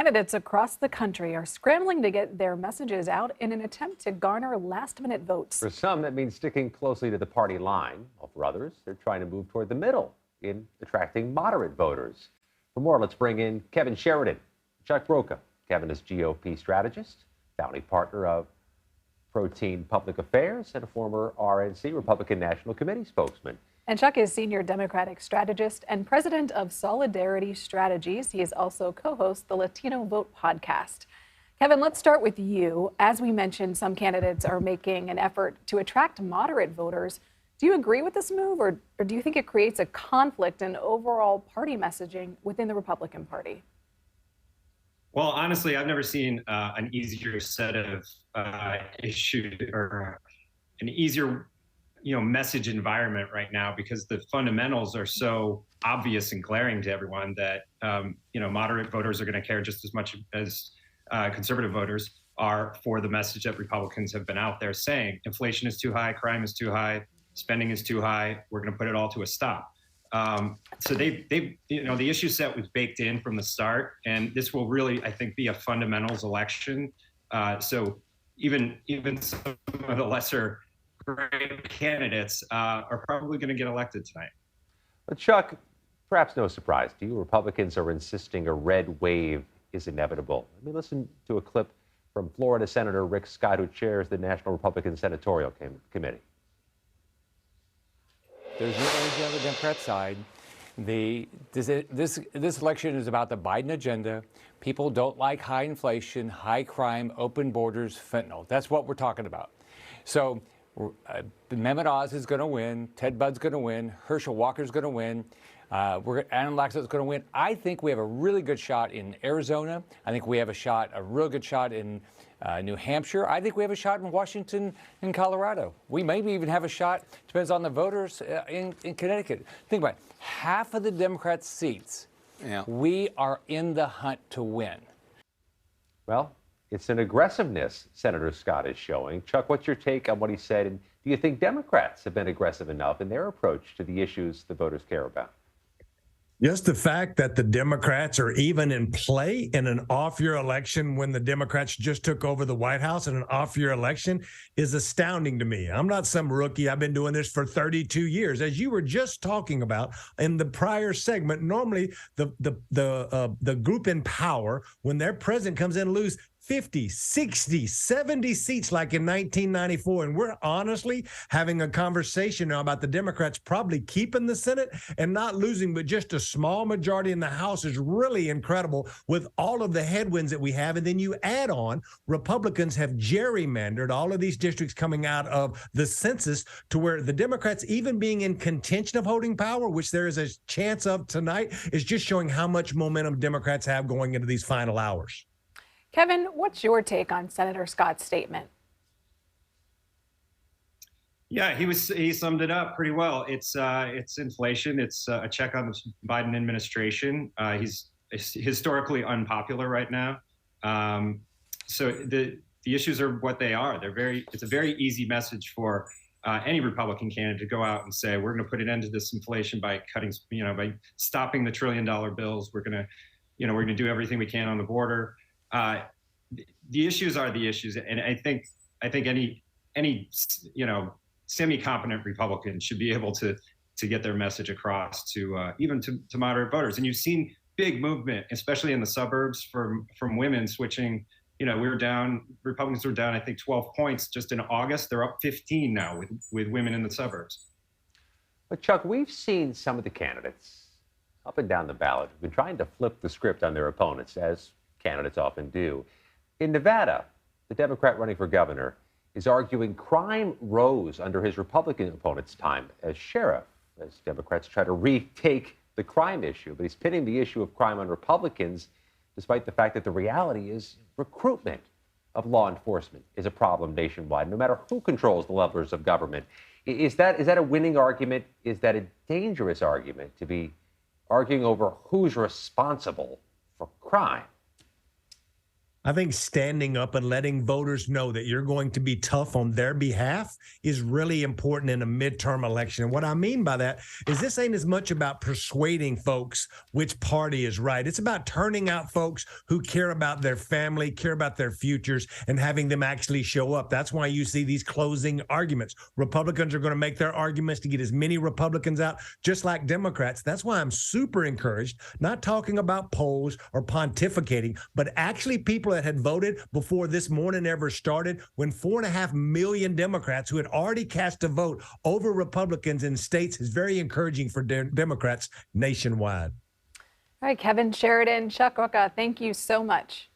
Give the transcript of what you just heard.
Candidates across the country are scrambling to get their messages out in an attempt to garner last-minute votes. For some, that means sticking closely to the party line, while for others, they're trying to move toward the middle in attracting moderate voters. For more, let's bring in Kevin Sheridan. Chuck Rocha. Kevin is GOP strategist, founding partner of Protean Public Affairs, and a former RNC Republican National Committee spokesman. And Chuck is senior Democratic strategist and president of Solidarity Strategies. He is also co-host the Latino Vote Podcast. Kevin, let's start with you. As we mentioned, some candidates are making an effort to attract moderate voters. Do you agree with this move, or do you think it creates a conflict in overall party messaging within the Republican Party? Well, honestly, I've never seen an easier set of issues or an easier message environment right now, because the fundamentals are so obvious and glaring to everyone that, moderate voters are going to care just as much as conservative voters are for the message that Republicans have been out there saying. Inflation is too high, crime is too high, spending is too high. We're going to put it all to a stop. So the issue set was baked in from the start, and this will really, I think, be a fundamentals election. So even some of the lesser great candidates are probably going to get elected tonight. But Chuck, perhaps no surprise to you, Republicans are insisting a red wave is inevitable. Let me listen to a clip from Florida Senator Rick Scott, who chairs the National Republican Senatorial Committee. There's no energy on the Democrat side. This election is about the Biden agenda. People don't like high inflation, high crime, open borders, fentanyl. That's what we're talking about. So Mehmet Oz is going to win. Ted Budd's going to win. Herschel Walker's going to win. Adam Laxalt's going to win. I think we have a really good shot in Arizona. I think we have a real good shot in New Hampshire. I think we have a shot in Washington and Colorado. We maybe even have a shot, depends on the voters, in Connecticut. Think about it. Half of the Democrats' seats, we are in the hunt to win. Well, it's an aggressiveness Senator Scott is showing. Chuck, what's your take on what he said? And do you think Democrats have been aggressive enough in their approach to the issues the voters care about? Just the fact that the Democrats are even in play in an off-year election when the Democrats just took over the White House in an off-year election is astounding to me. I'm not some rookie. I've been doing this for 32 years. As you were just talking about in the prior segment, normally the group in power, when their president comes in and lose 50, 60, 70 seats like in 1994. And we're honestly having a conversation now about the Democrats probably keeping the Senate and not losing, but just a small majority in the House is really incredible with all of the headwinds that we have. And then you add on, Republicans have gerrymandered all of these districts coming out of the census to where the Democrats, even being in contention of holding power, which there is a chance of tonight, is just showing how much momentum Democrats have going into these final hours. Kevin, what's your take on Senator Scott's statement? Yeah, he summed it up pretty well. It's inflation. It's a check on the Biden administration. He's historically unpopular right now. So the issues are what they are. It's a very easy message for any Republican candidate to go out and say, we're going to put an end to this inflation by by stopping the $1 trillion bills. We're going to do everything we can on the border. The issues are the issues, and I think any semi-competent Republican should be able to get their message across to even to moderate voters. And you've seen big movement, especially in the suburbs, from women switching. Republicans were down, I think, 12 points just in August. They're up 15 now with women in the suburbs. But Chuck, we've seen some of the candidates up and down the ballot who've been trying to flip the script on their opponents, as candidates often do. In Nevada, the Democrat running for governor is arguing crime rose under his Republican opponent's time as sheriff, as Democrats try to retake the crime issue. But he's pitting the issue of crime on Republicans, despite the fact that the reality is recruitment of law enforcement is a problem nationwide, no matter who controls the levers of government. Is that a winning argument? Is that a dangerous argument to be arguing over who's responsible for crime? I think standing up and letting voters know that you're going to be tough on their behalf is really important in a midterm election. And what I mean by that is this ain't as much about persuading folks which party is right. It's about turning out folks who care about their family, care about their futures, and having them actually show up. That's why you see these closing arguments. Republicans are going to make their arguments to get as many Republicans out, just like Democrats. That's why I'm super encouraged, not talking about polls or pontificating, but actually people that had voted before this morning ever started, when 4.5 million Democrats who had already cast a vote over Republicans in states is very encouraging for Democrats nationwide. All right, Kevin Sheridan, Chuck Rocha, thank you so much.